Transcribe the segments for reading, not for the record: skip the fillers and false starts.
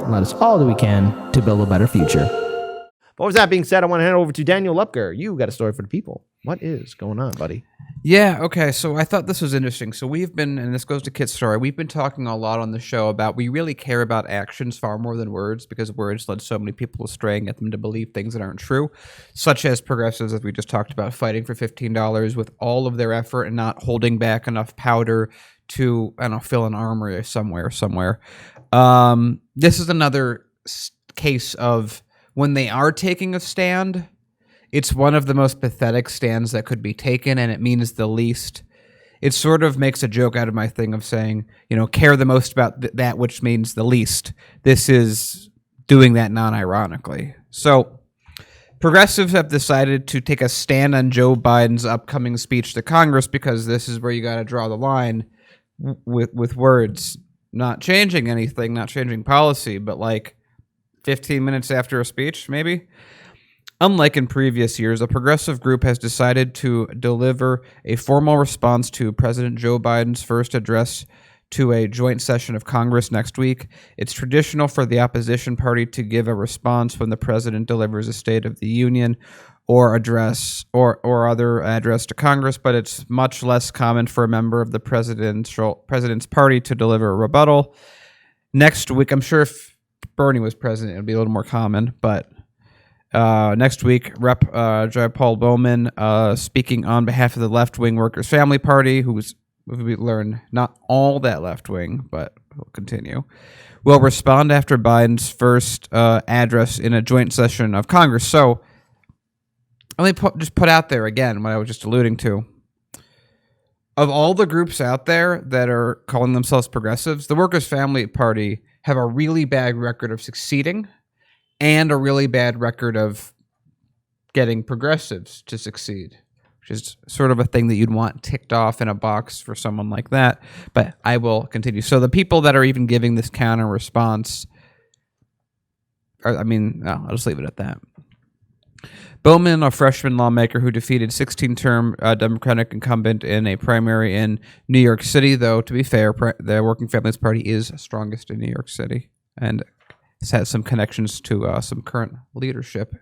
let us all do we can to build a better future. But with that being said, I want to hand it over to Daniel Lepker. You got a story for the people. What is going on, buddy? Yeah, okay, so I thought this was interesting. So we've been, and this goes to Kit's story, we've been talking a lot on the show about we really care about actions far more than words, because words led so many people astray and get them to believe things that aren't true, such as progressives, as we just talked about, fighting for $15 with all of their effort and not holding back enough powder to, I don't know, fill an armory somewhere. This is another case of when they are taking a stand, it's one of the most pathetic stands that could be taken, and it means the least. It sort of makes a joke out of my thing of saying, care the most about that which means the least. This is doing that non-ironically. So progressives have decided to take a stand on Joe Biden's upcoming speech to Congress, because this is where you got to draw the line with words. Not changing anything, not changing policy, but like 15 minutes after a speech, maybe? Unlike in previous years, a progressive group has decided to deliver a formal response to President Joe Biden's first address to a joint session of Congress next week. It's traditional for the opposition party to give a response when the president delivers a State of the Union or address or other address to Congress, but it's much less common for a member of the president's party to deliver a rebuttal. Next week, I'm sure if Bernie was president, it would be a little more common, but next week, Rep. Paul Bowman, speaking on behalf of the left-wing Workers' Family Party, who's, we learn, not all that left-wing, but we'll continue, will respond after Biden's first address in a joint session of Congress. So let me just put out there again what I was just alluding to. Of all the groups out there that are calling themselves progressives, the Workers' Family Party have a really bad record of succeeding and a really bad record of getting progressives to succeed, which is sort of a thing that you'd want ticked off in a box for someone like that. But I will continue. So the people that are even giving this counter response, I'll just leave it at that. Bowman, a freshman lawmaker who defeated 16-term Democratic incumbent in a primary in New York City, though, to be fair, the Working Families Party is strongest in New York City and has some connections to some current leadership,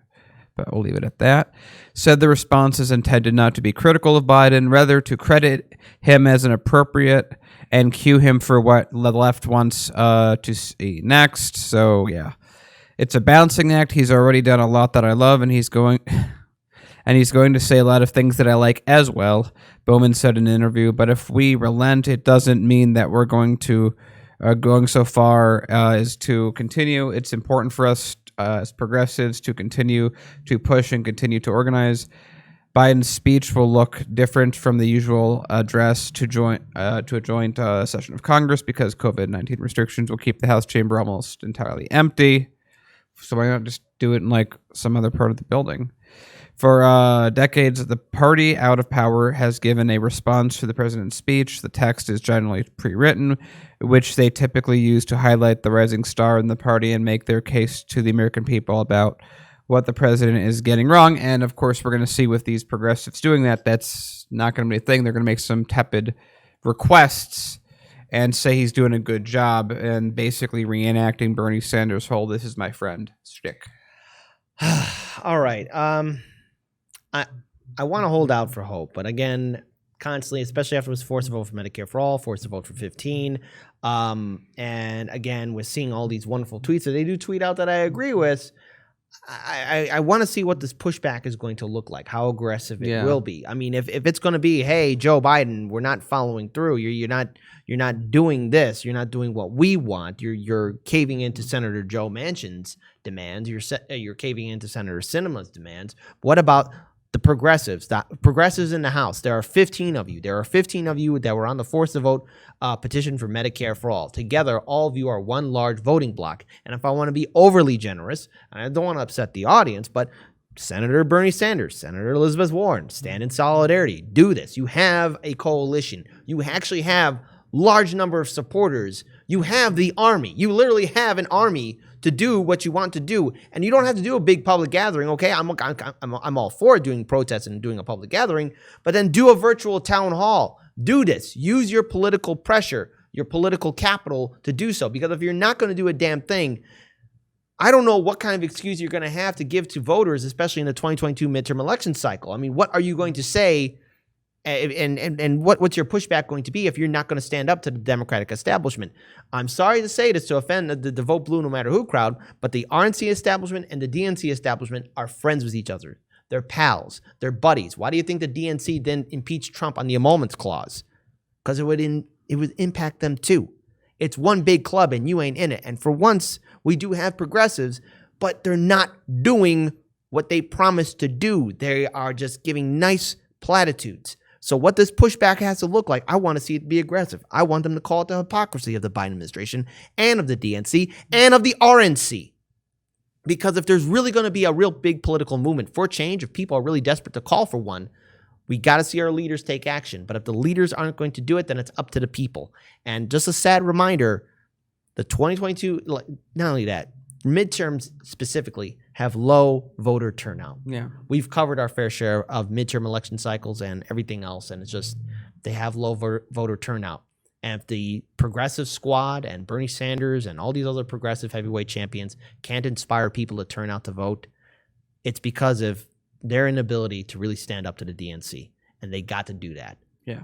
but we'll leave it at that, said the response is intended not to be critical of Biden, rather to credit him as an appropriate and cue him for what the left wants to see next. So, yeah. It's a balancing act. He's already done a lot that I love, and he's going to say a lot of things that I like as well, Bowman said in an interview. But if we relent, it doesn't mean that we're going so far as to continue. It's important for us as progressives to continue to push and continue to organize. Biden's speech will look different from the usual address to a joint session of Congress, because COVID-19 restrictions will keep the House chamber almost entirely empty. So why not just do it in like some other part of the building? For decades, the party out of power has given a response to the president's speech. The text is generally pre-written, which they typically use to highlight the rising star in the party and make their case to the American people about what the president is getting wrong. And of course, we're going to see with these progressives doing that, that's not going to be a thing. They're going to make some tepid requests and say he's doing a good job, and basically reenacting Bernie Sanders' whole "this is my friend" shtick. All right. I want to hold out for hope, but again, constantly, especially after it was forced to vote for Medicare for all, forced to vote for 15. And again, we're seeing all these wonderful tweets that they do tweet out that I agree with. I want to see what this pushback is going to look like, how aggressive it will be. I mean, if it's going to be, hey, Joe Biden, we're not following through. You're not doing this. You're not doing what we want. You're caving into Senator Joe Manchin's demands. You're caving into Senator Sinema's demands. What about the progressives in the House? There are 15 of you. There are 15 of you that were on the force to vote petition for Medicare for all. Together, all of you are one large voting block. And if I want to be overly generous, and I don't want to upset the audience, but Senator Bernie Sanders, Senator Elizabeth Warren, stand in solidarity. Do this. You have a coalition. You actually have large number of supporters. You have the army. You literally have an army to do what you want to do, and you don't have to do a big public gathering. Okay, I'm all for doing protests and doing a public gathering, but then do a virtual town hall. Do this. Use your political pressure, your political capital to do so. Because if you're not going to do a damn thing, I don't know what kind of excuse you're going to have to give to voters, especially in the 2022 midterm election cycle. I mean, what are you going to say, and what's your pushback going to be if you're not going to stand up to the Democratic establishment? I'm sorry to say this to offend the vote blue no matter who crowd, but the RNC establishment and the DNC establishment are friends with each other. They're pals. They're buddies. Why do you think the DNC then impeached Trump on the emoluments clause? Because it would impact them too. It's one big club and you ain't in it. And for once, we do have progressives, but they're not doing what they promised to do. They are just giving nice platitudes. So what this pushback has to look like, I want to see it be aggressive. I want them to call it the hypocrisy of the Biden administration and of the DNC and of the RNC. Because if there's really going to be a real big political movement for change, if people are really desperate to call for one, we got to see our leaders take action. But if the leaders aren't going to do it, then it's up to the people. And just a sad reminder, the 2022, not only that, midterms specifically have low voter turnout. Yeah. We've covered our fair share of midterm election cycles and everything else, and it's just they have low voter turnout. And if the progressive squad and Bernie Sanders and all these other progressive heavyweight champions can't inspire people to turn out to vote, it's because of their inability to really stand up to the DNC, and they got to do that. Yeah.